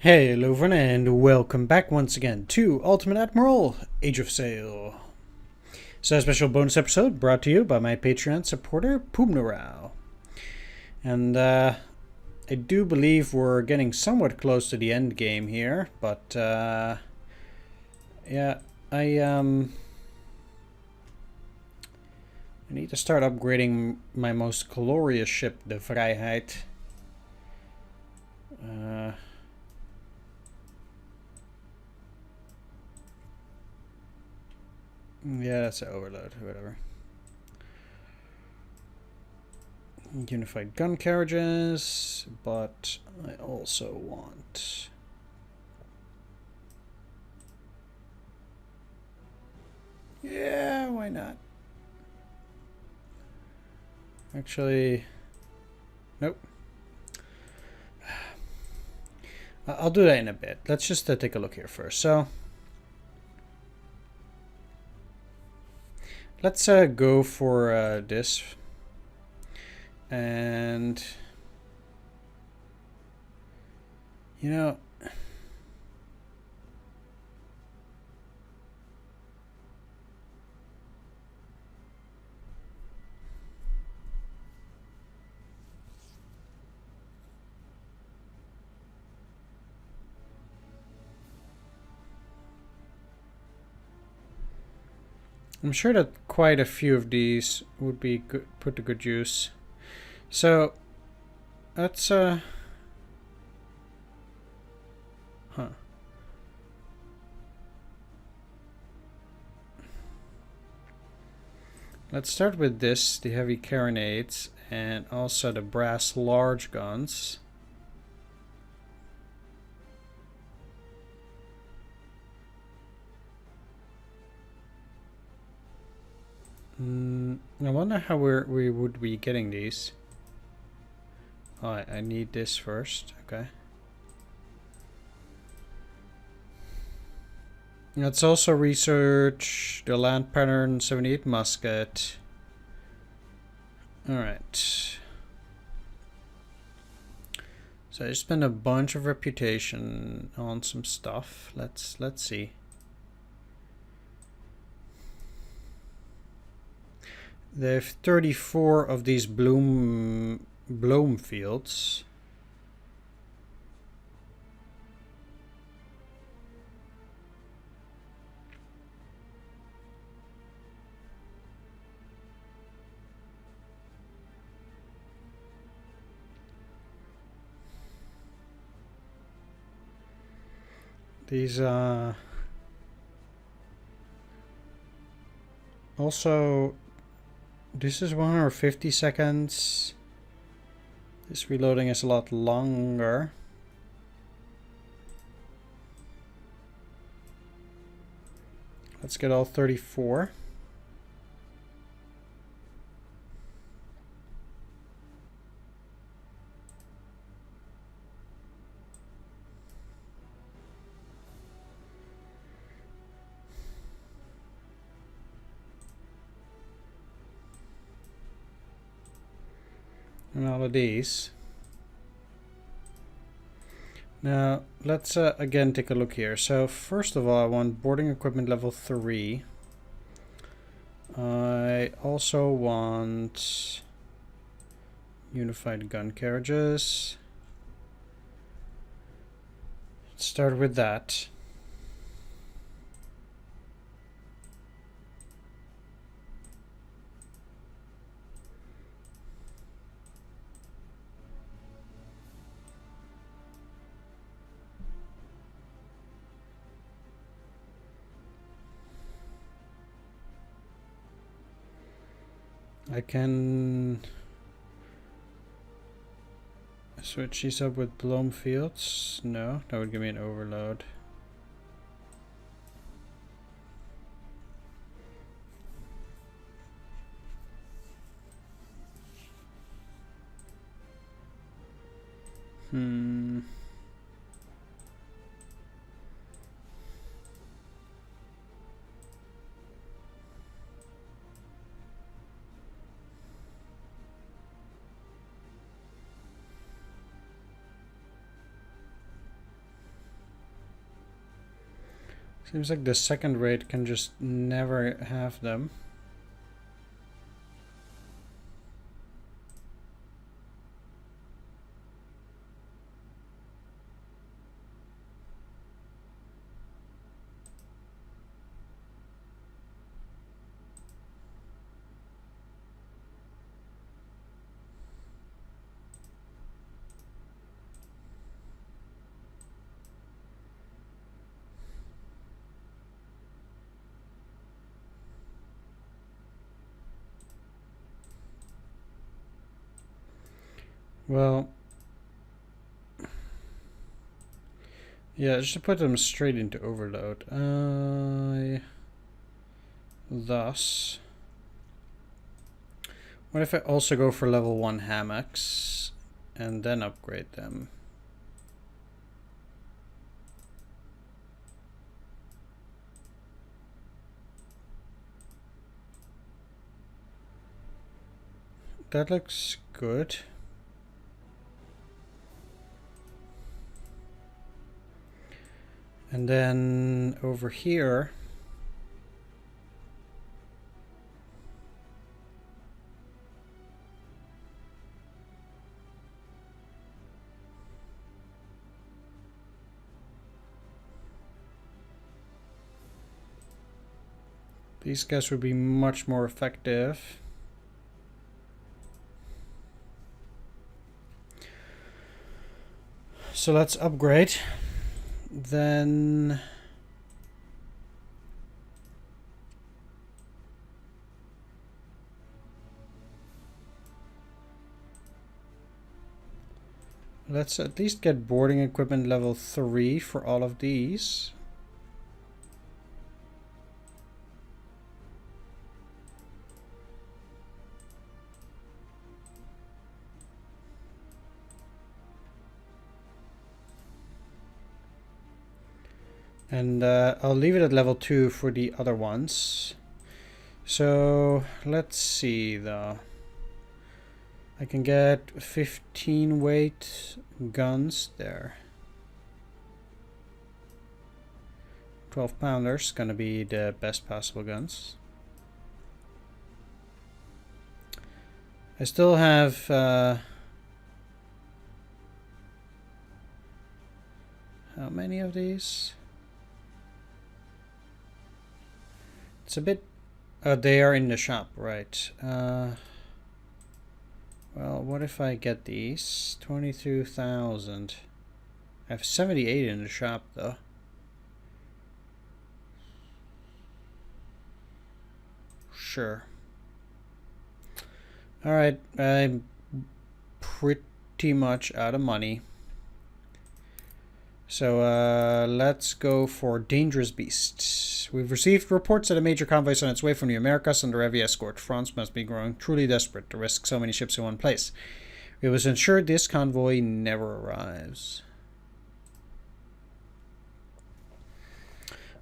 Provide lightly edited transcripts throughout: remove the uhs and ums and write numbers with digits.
Hey, hello everyone, and welcome back once again to Ultimate Admiral, Age of Sail. So a special bonus episode brought to you by my Patreon supporter, Poomnerau. And I do believe we're getting somewhat close to the end game here, but yeah, I need to start upgrading my most glorious ship, the Vrijheid. Yeah, that's an overload, whatever. Unified gun carriages, but I also want... Yeah, why not? Actually, nope. I'll do that in a bit. Let's just take a look here first. So, let's go for this. And, you know, I'm sure that quite a few of these would be good, put to good use. So, let's, huh. Let's start with this, the heavy carronades, and also the brass large guns. I wonder how we would be getting these. Oh, I need this first. Okay. Let's also research the land pattern 78 musket. Alright. So I just spent a bunch of reputation on some stuff. Let's see. They have 34 of these bloom fields. These also, this is 150 seconds. This reloading is a lot longer. Let's get all 34. And all of these. Now, let's again take a look here. So, first of all, I want boarding equipment level 3. I also want unified gun carriages. Let's start with that. I can switch these up with blown fields. No, that would give me an overload. Seems like the second rate can just never have them. Well, yeah, just to put them straight into overload. Thus, what if I also go for level 1 hammocks and then upgrade them? That looks good. And then over here, these guys would be much more effective. So let's upgrade. Then let's at least get boarding equipment level 3 for all of these. And I'll leave it at level 2 for the other ones. So let's see though. I can get 15 weight guns there. 12 pounders, gonna be the best possible guns. I still have how many of these? It's a bit... they are in the shop, right. Well, what if I get these? 22,000. I have 78 in the shop, though. Sure. Alright, I'm pretty much out of money. So let's go for Dangerous Beasts. We've received reports that a major convoy is on its way from the Americas under heavy escort. France must be growing truly desperate to risk so many ships in one place. We must ensure this convoy never arrives.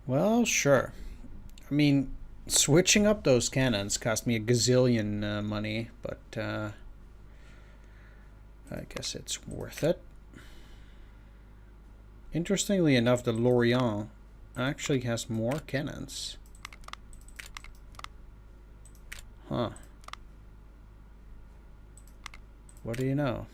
Well, sure. I mean, switching up those cannons cost me a gazillion money, but I guess it's worth it. Interestingly enough, the Lorient actually has more cannons. Huh. What do you know?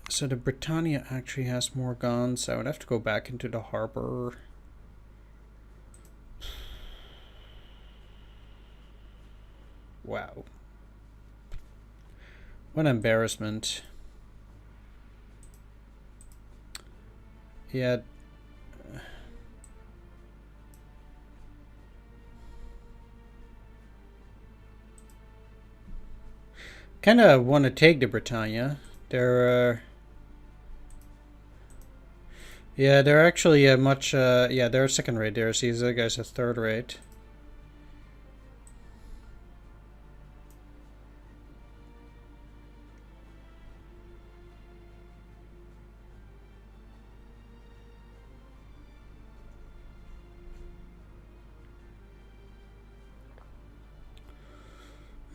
So the Britannia actually has more guns. I would have to go back into the harbor. Wow. What an embarrassment. Yeah. Kind of want to take the Britannia. They're yeah, they're actually a much yeah, they're second rate there. See, these other guys are third rate.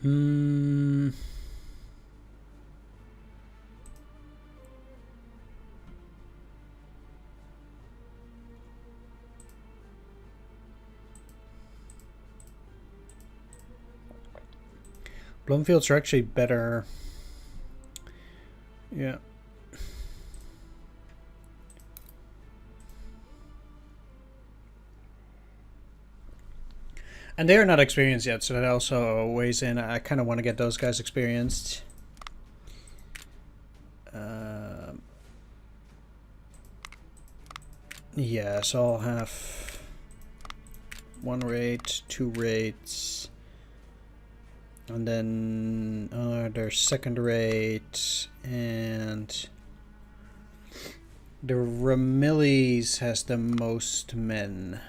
Hmm. Bloomfields are actually better. Yeah. And they are not experienced yet, so that also weighs in. I kind of want to get those guys experienced. Yeah, so I'll have 1 rate, 2 rates, and then their 2nd rate, and the Ramillies has the most men.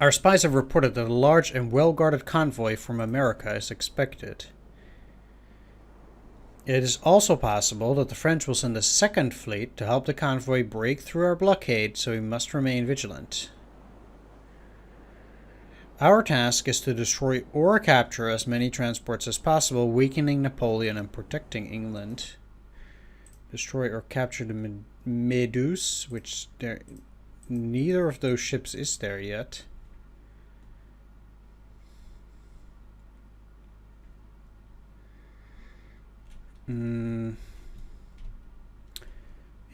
Our spies have reported that a large and well-guarded convoy from America is expected. It is also possible that the French will send a 2nd fleet to help the convoy break through our blockade, so we must remain vigilant. Our task is to destroy or capture as many transports as possible, weakening Napoleon and protecting England. Destroy or capture the Meduse, which neither of those ships is there yet.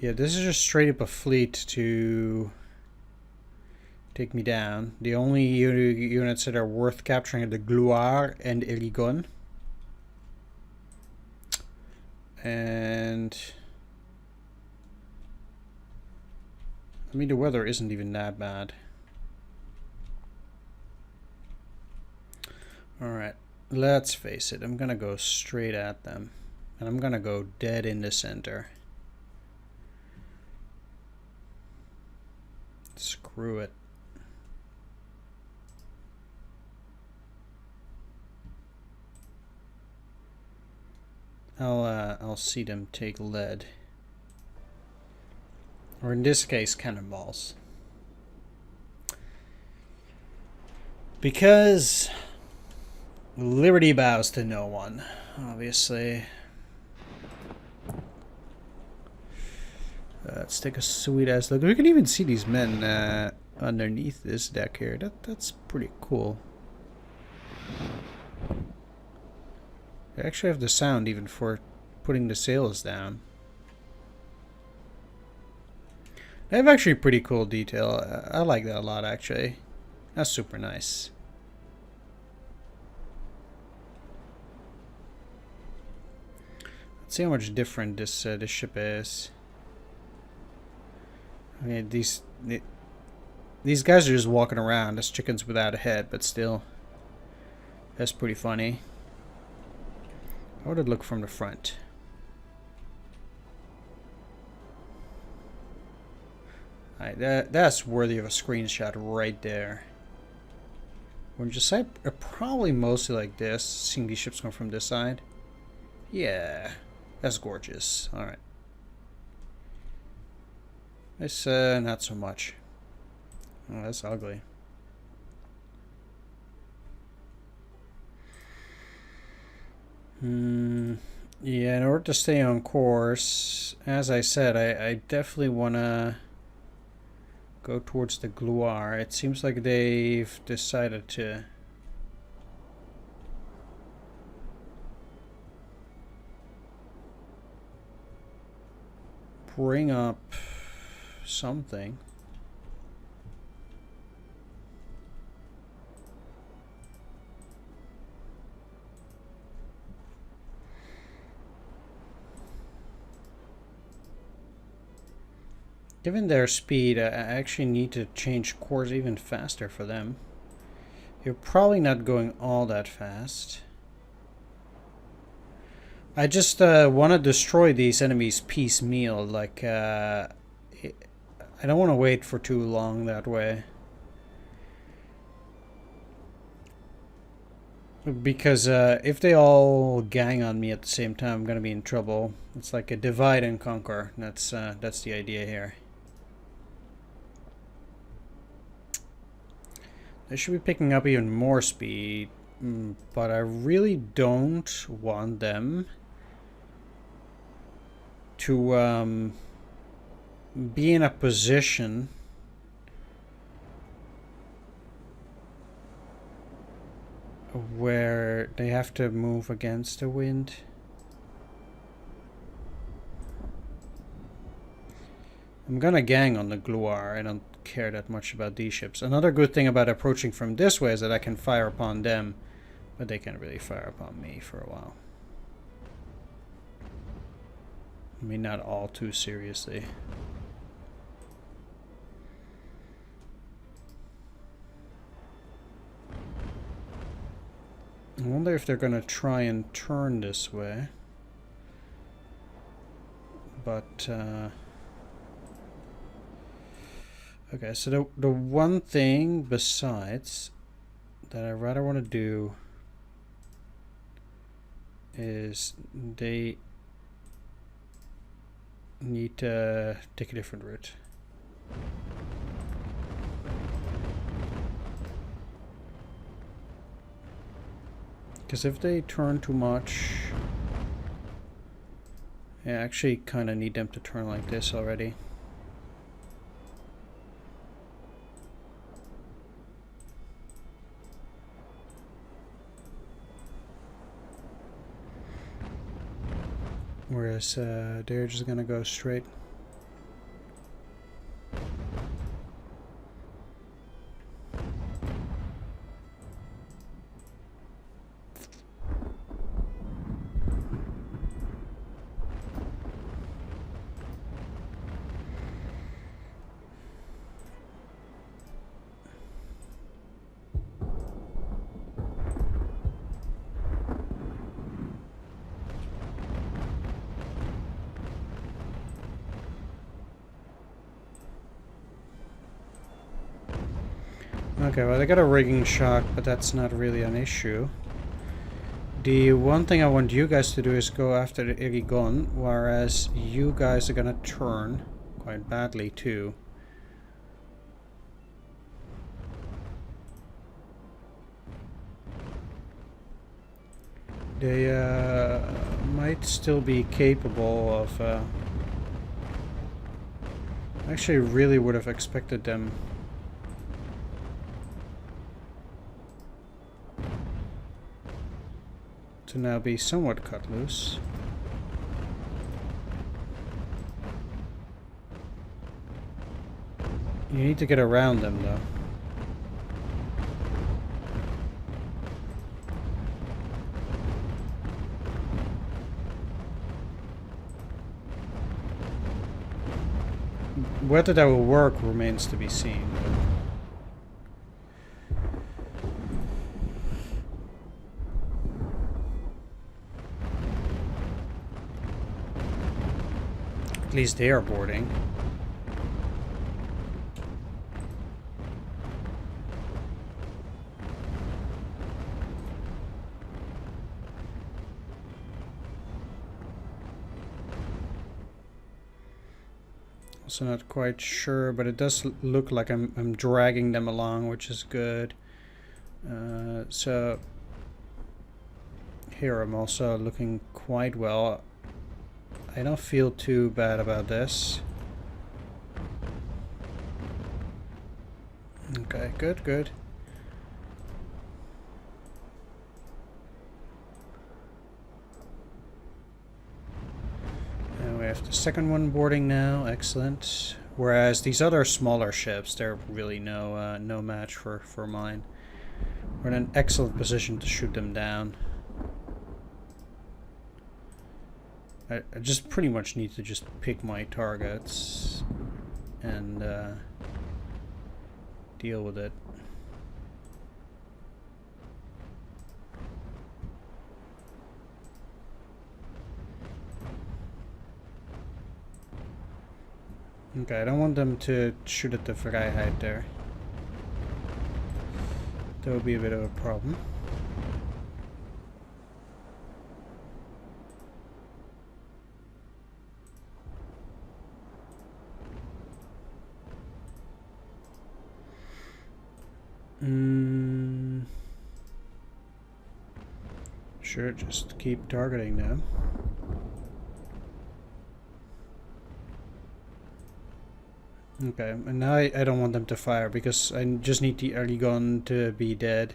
Yeah, this is just straight up a fleet to take me down. The only units that are worth capturing are the Gloire and Eligon. And I mean, the weather isn't even that bad. Alright, let's face it. I'm gonna go straight at them. And I'm gonna go dead in the center. Screw it. I'll see them take lead. Or in this case, cannonballs. Because liberty bows to no one, obviously. Let's take a sweet ass look. We can even see these men underneath this deck here. That's pretty cool. They actually have the sound even for putting the sails down. They have actually pretty cool detail. I like that a lot, actually. That's super nice. Let's see how much different this ship is. I mean, these guys are just walking around as chickens without a head, but still, that's pretty funny. How would it look from the front? Alright, that's worthy of a screenshot right there. Wouldn't you say? Probably mostly like this, seeing these ships come from this side. Yeah, that's gorgeous. Alright. This, not so much. Oh, that's ugly. Yeah, in order to stay on course, as I said, I definitely want to go towards the Gloire. It seems like they've decided to bring up something. Given their speed, I actually need to change course even faster for them. You're probably not going all that fast. I just want to destroy these enemies piecemeal. Like, I don't want to wait for too long that way. Because if they all gang on me at the same time, I'm going to be in trouble. It's like a divide and conquer. That's the idea here. They should be picking up even more speed, but I really don't want them to be in a position where they have to move against the wind. I'm gonna gang on the Gloire. I don't care that much about these ships. Another good thing about approaching from this way is that I can fire upon them, but they can't really fire upon me for a while. I mean, not all too seriously. I wonder if they're gonna try and turn this way. But, okay, so the one thing besides that I rather want to do is they need to take a different route. Because if they turn too much, I actually kind of need them to turn like this already. Whereas they're just gonna go straight. Okay, well, they got a rigging shock, but that's not really an issue. The one thing I want you guys to do is go after the Irigon, whereas you guys are gonna turn quite badly too. They might still be capable of... I actually really would have expected them to now be somewhat cut loose. You need to get around them though. Whether that will work remains to be seen. At least they are boarding. Also not quite sure, but it does look like I'm dragging them along, which is good. So here I'm also looking quite well. I don't feel too bad about this. Okay, good, good. And we have the second one boarding now, excellent. Whereas these other smaller ships, they're really no match for mine. We're in an excellent position to shoot them down. I just pretty much need to just pick my targets and deal with it. Okay, I don't want them to shoot at the Vrijheid there. That would be a bit of a problem. Sure, just keep targeting them. Okay, and now I don't want them to fire because I just need the early gun to be dead.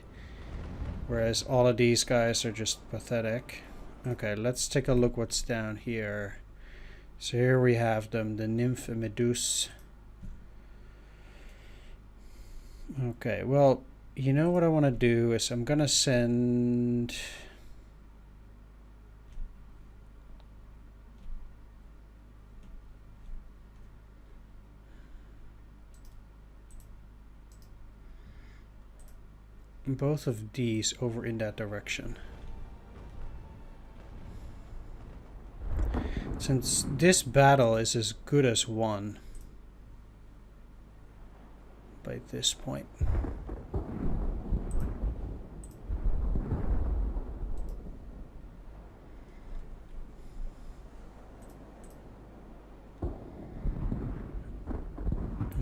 Whereas all of these guys are just pathetic. Okay, let's take a look what's down here. So here we have them, the Nymph and Meduse. Okay, well, you know what I want to do is I'm going to send... both of these over in that direction. Since this battle is as good as won by this point.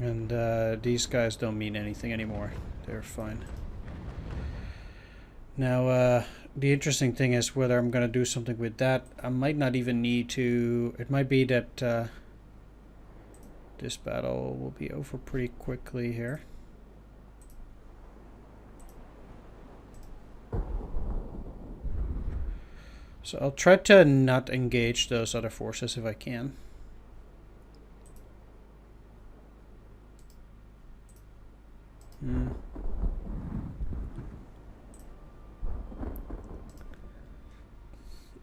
And these guys don't mean anything anymore. They're fine. Now, the interesting thing is whether I'm going to do something with that. I might not even need to... It might be that this battle will be over pretty quickly here. So I'll try to not engage those other forces if I can.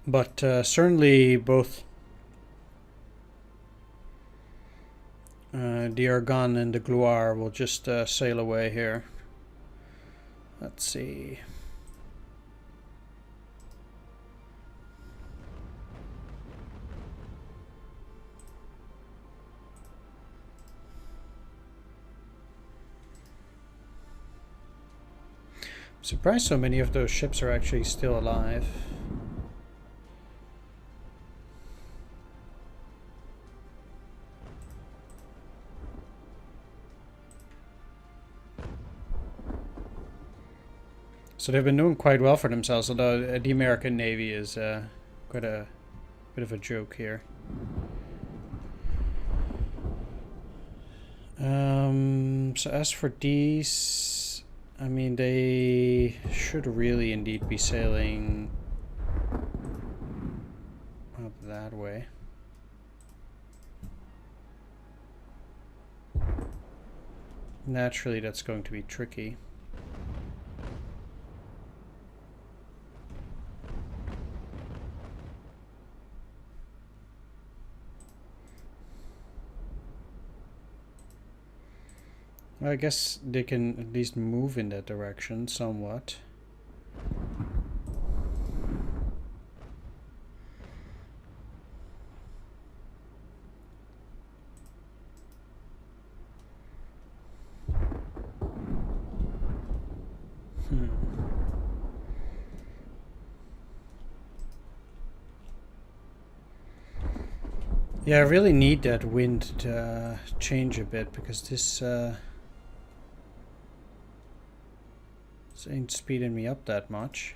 But certainly both the Argonne and the Gloire will just sail away here. Let's see. I'm surprised so many of those ships are actually still alive. So they've been doing quite well for themselves, although the American Navy is quite a bit of a joke here. So as for these, I mean, they should really indeed be sailing up that way. Naturally, that's going to be tricky. I guess they can at least move in that direction somewhat. Yeah, I really need that wind to change a bit because this ain't speeding me up that much.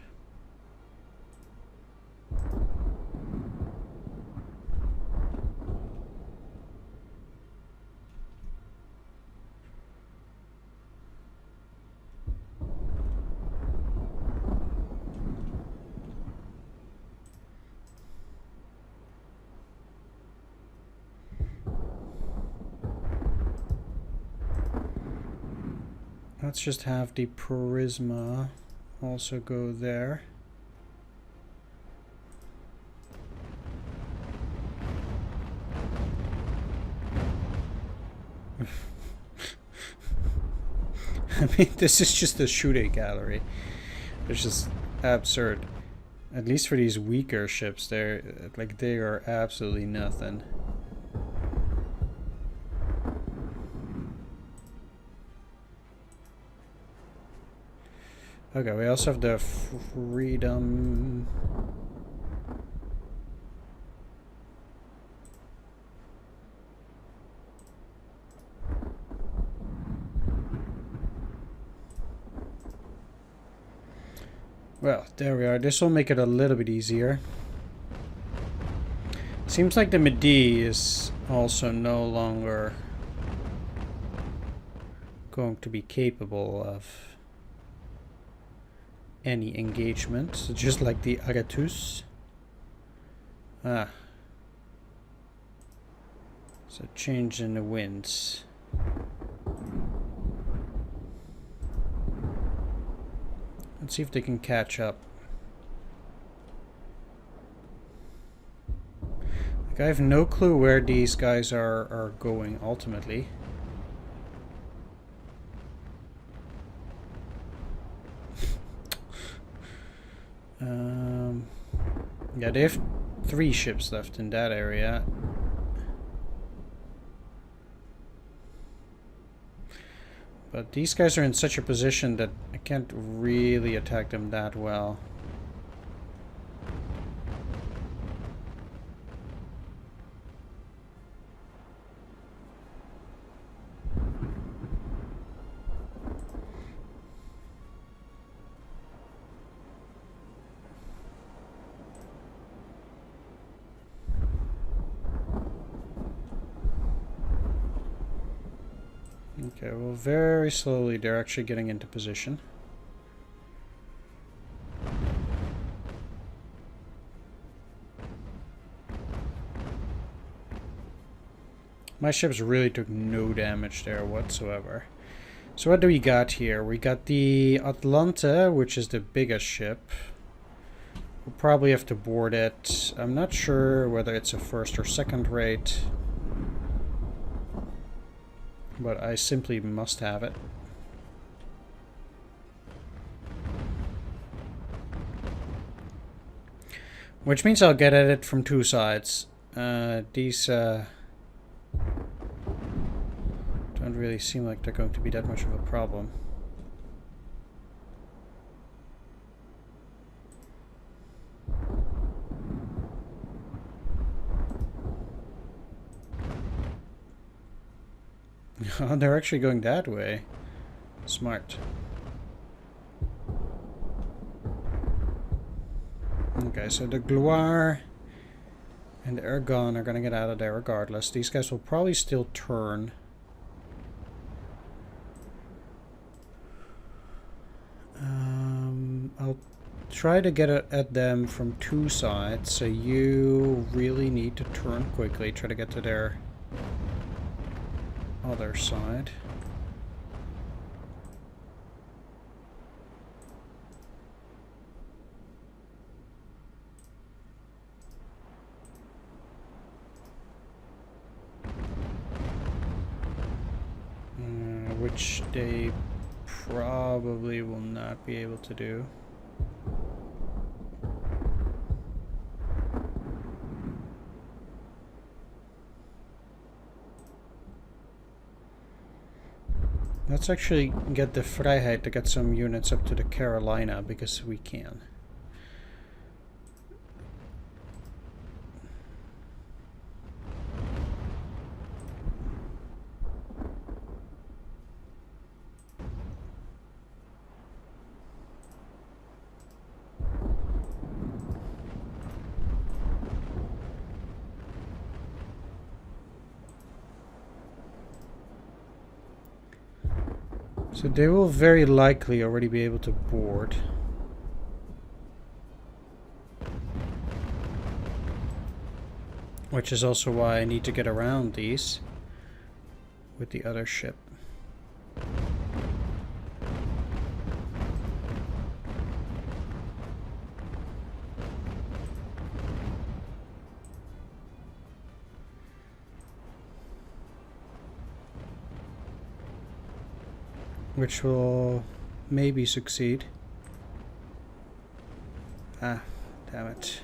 Let's just have the Prisma also go there. I mean, this is just a shooting gallery. It's just absurd. At least for these weaker ships, they are absolutely nothing. Okay, we also have the Freedom. Well, there we are. This will make it a little bit easier. Seems like the Midi is also no longer going to be capable of any engagement, so just like the Aratus. Ah. So change in the winds. Let's see if they can catch up. Like, I have no clue where these guys are going ultimately. Yeah, they have 3 ships left in that area. But these guys are in such a position that I can't really attack them that well. Okay, well, very slowly they're actually getting into position. My ships really took no damage there whatsoever. So what do we got here? We got the Atlanta, which is the biggest ship. We'll probably have to board it. I'm not sure whether it's a first or second rate, but I simply must have it. Which means I'll get at it from 2 sides. These don't really seem like they're going to be that much of a problem. They're actually going that way. Smart. Okay, so the Gloire and the Ergon are going to get out of there regardless. These guys will probably still turn. I'll try to get at them from 2 sides, so you really need to turn quickly. Try to get to their other side. Which they probably will not be able to do. Let's actually get the Vrijheid to get some units up to the Carolina, because we can. So they will very likely already be able to board. Which is also why I need to get around these with the other ship. Which will maybe succeed. Ah, damn it.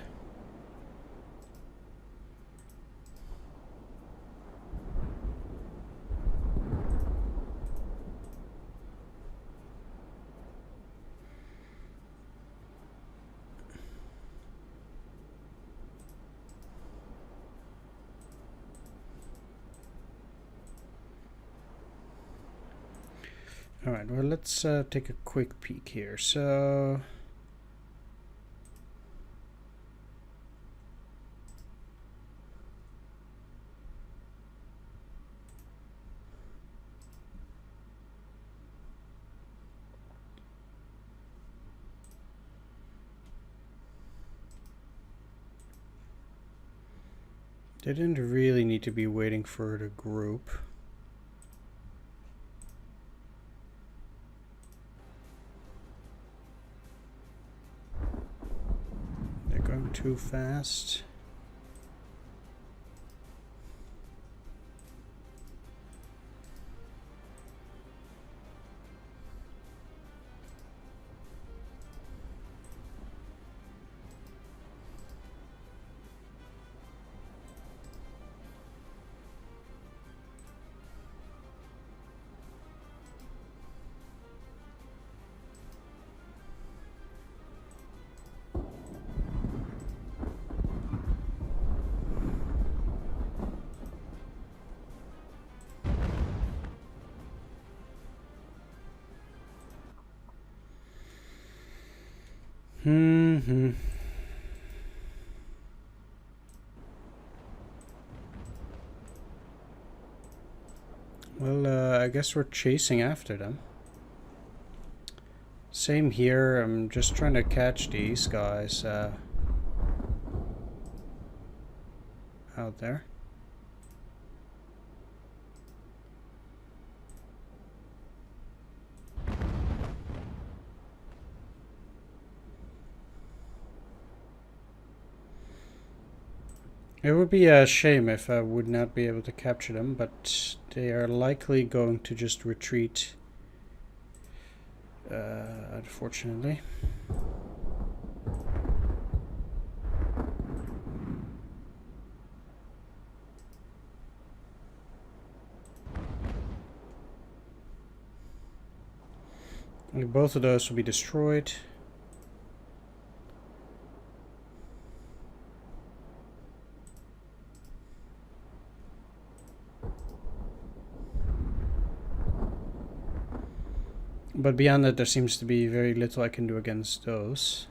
Alright, well, let's take a quick peek here. So Didn't really need to be waiting for the group. They're going too fast. Well, I guess we're chasing after them. Same here, I'm just trying to catch these guys out there. It would be a shame if I would not be able to capture them, but they are likely going to just retreat, unfortunately. And both of those will be destroyed. But beyond that, there seems to be very little I can do against those.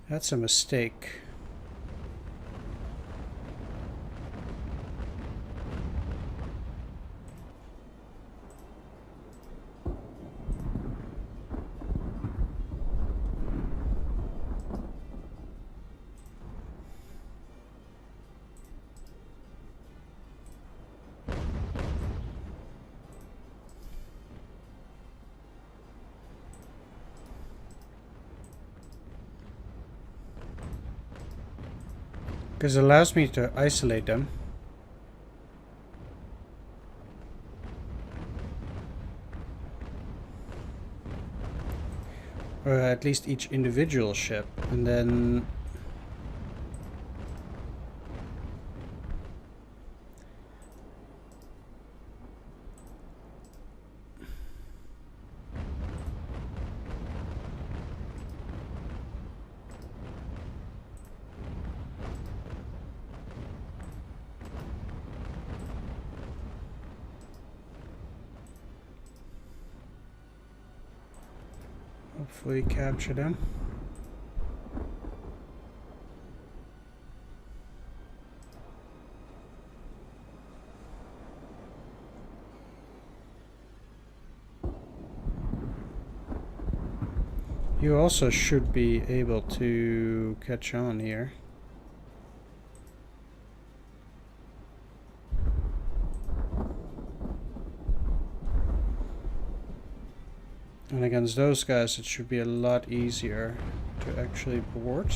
That's a mistake. Because it allows me to isolate them. Or at least each individual ship. And then... hopefully capture them. You also should be able to catch on here. And against those guys it should be a lot easier to actually board.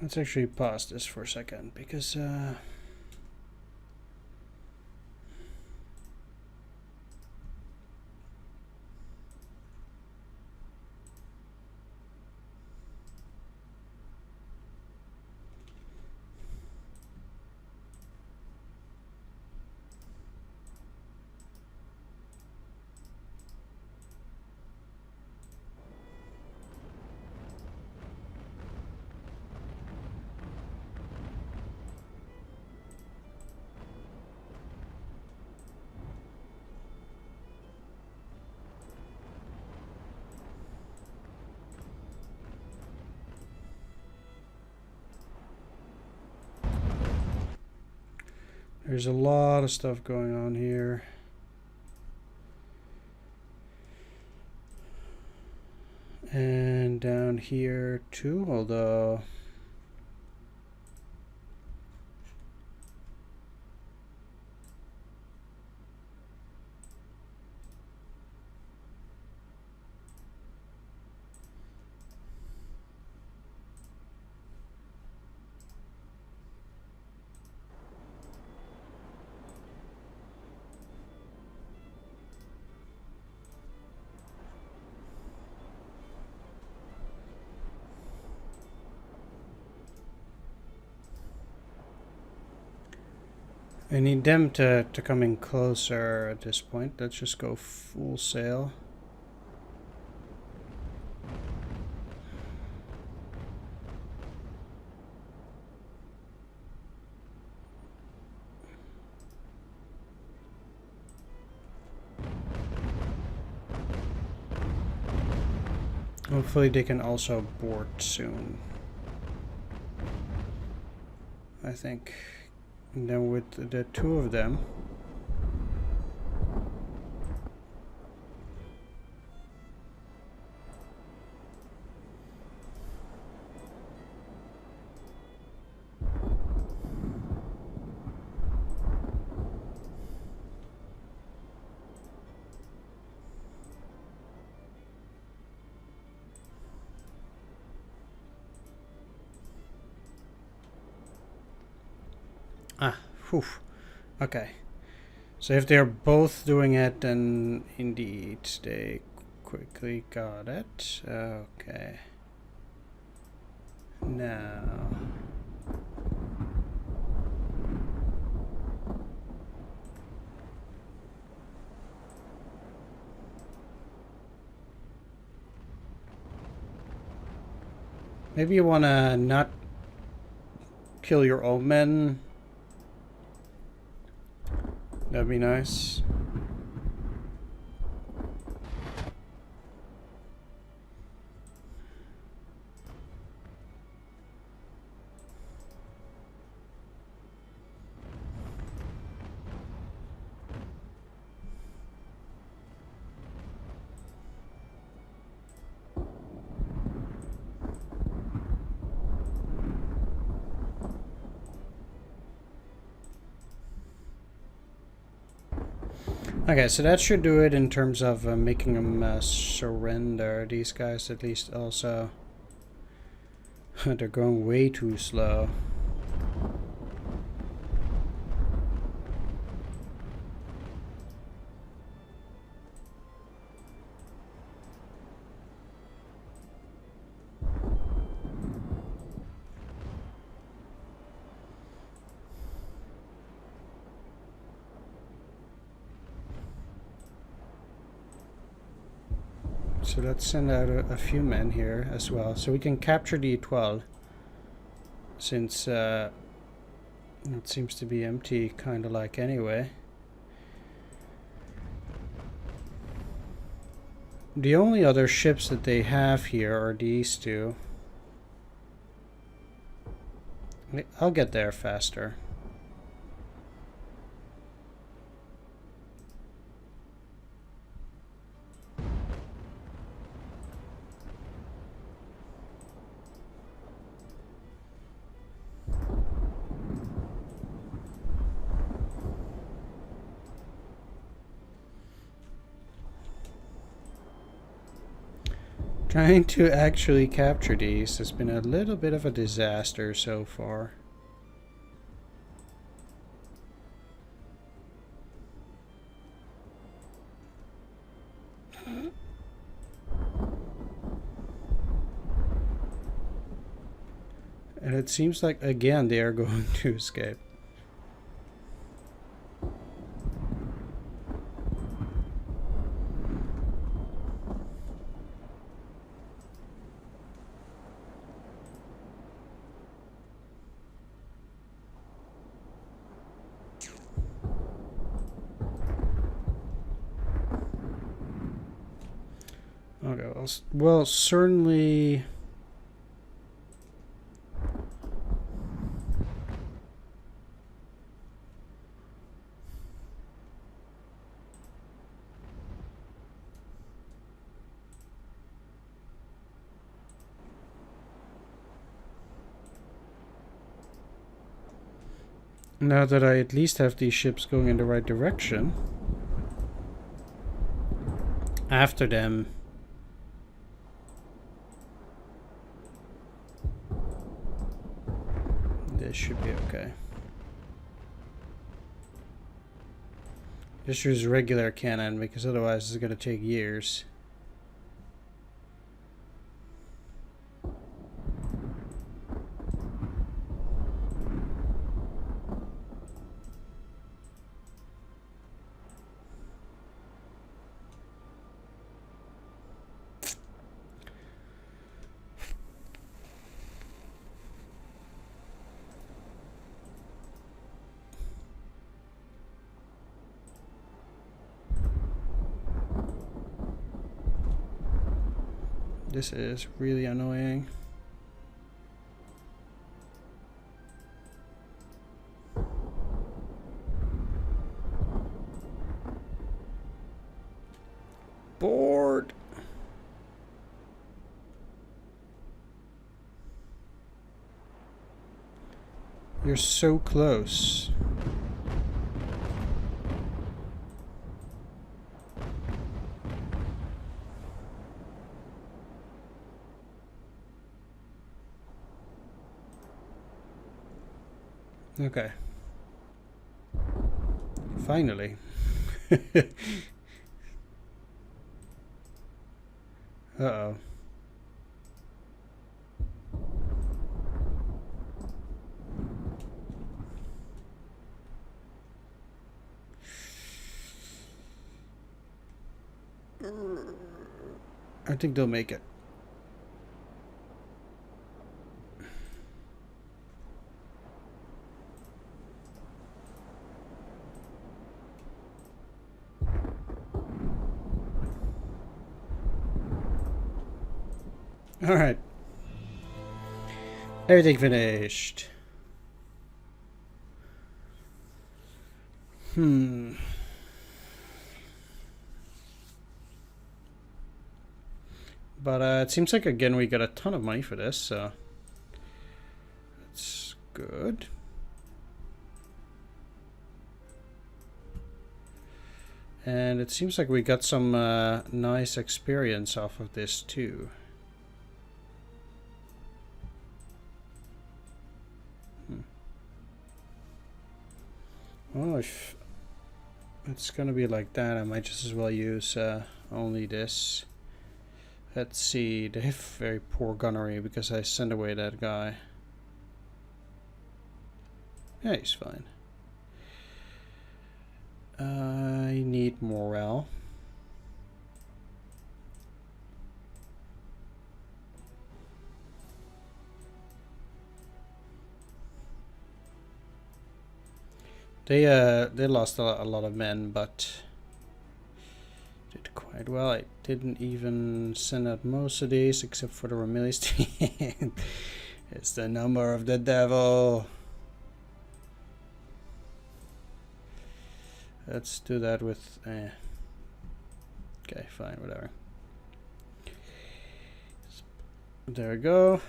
Let's actually pause this for a second because there's a lot of stuff going on here. And down here too, although I need them to come in closer at this point. Let's just go full sail. Hopefully they can also board soon. I think. And then with the two of them, whew. Okay. So if they're both doing it, then indeed they quickly got it. Okay. Now. Maybe you want to not kill your old men. That'd be nice. Okay, so that should do it in terms of making them surrender. These guys at least also. They're going way too slow. So let's send out a few men here as well, so we can capture the 12. Since it seems to be empty, kind of like anyway. The only other ships that they have here are these two. I'll get there faster. Trying to actually capture these has been a little bit of a disaster so far. And it seems like, again, they are going to escape. Okay, well, certainly... Now that I at least have these ships going in the right direction, after them, this should be okay. Just use regular cannon because otherwise it's going to take years. This is really annoying. Bored. You're so close. Okay. Finally. Uh-oh. I think they'll make it. Alright. Everything finished. But it seems like, again, we got a ton of money for this, so that's good. And it seems like we got some nice experience off of this, too. Well, if it's gonna be like that, I might just as well use only this. Let's see, they have very poor gunnery because I sent away that guy. Yeah, he's fine. I need morale. They lost a lot of men, but did quite well. I didn't even send out most of these except for the Ramillies. It's the number of the devil. Let's do that with okay, fine, whatever. There we go.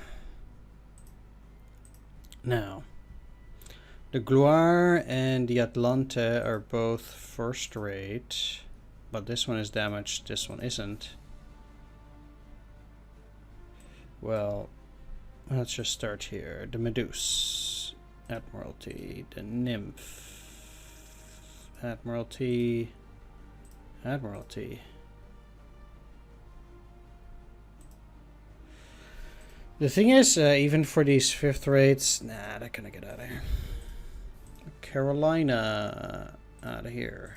Now the Gloire and the Atlante are both first rate, but this one is damaged, this one isn't. Well, let's just start here. The Medusa, Admiralty, the Nymph, Admiralty, Admiralty. The thing is, even for these fifth rates, nah, they're gonna get out of here. Carolina, out of here.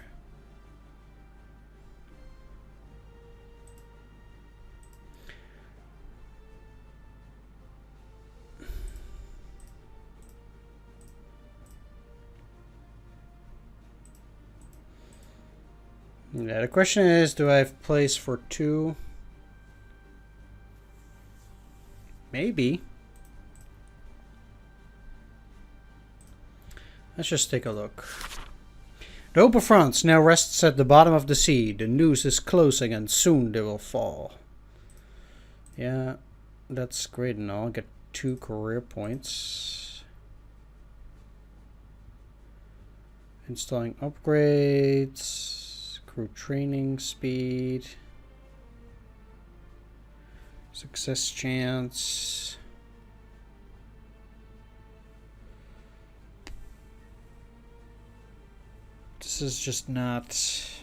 Yeah, the question is, do I have place for 2? Maybe. Let's just take a look. The hope of France now rests at the bottom of the sea. The noose is closing and soon they will fall. Yeah, that's great and all. Get 2 career points. Installing upgrades. Crew training speed. Success chance. This is just not...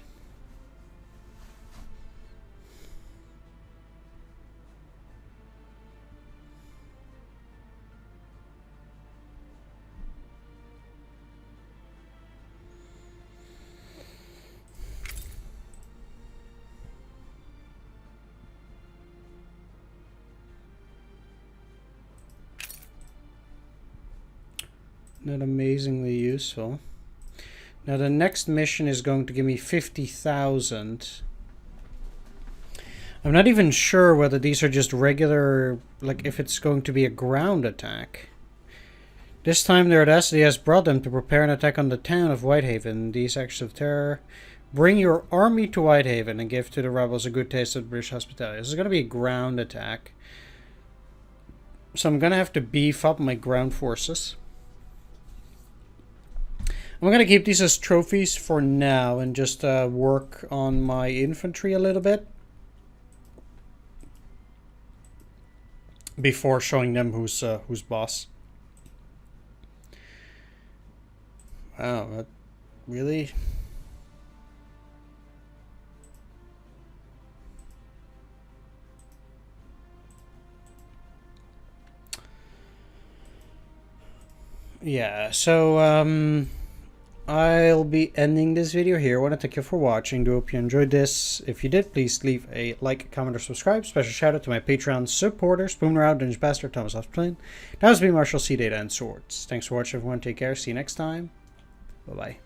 not amazingly useful. Now the next mission is going to give me 50,000. I'm not even sure whether these are just regular, like if it's going to be a ground attack. This time their audacity has brought them to prepare an attack on the town of Whitehaven. These acts of terror bring your army to Whitehaven and give to the rebels a good taste of British hospitality. This is going to be a ground attack. So I'm going to have to beef up my ground forces. I'm going to keep these as trophies for now and just work on my infantry a little bit before showing them who's boss. Wow, that really? Yeah, so I'll be ending this video here. I want to thank you for watching. Do hope you enjoyed this. If you did, please leave a like, comment, or subscribe. Special shout out to my Patreon supporters, Boomrow, Dungeon Bastard, Thomas Flynn. That was me, Marshall C. Data and Swords. Thanks for watching, everyone. Take care. See you next time. Bye-bye.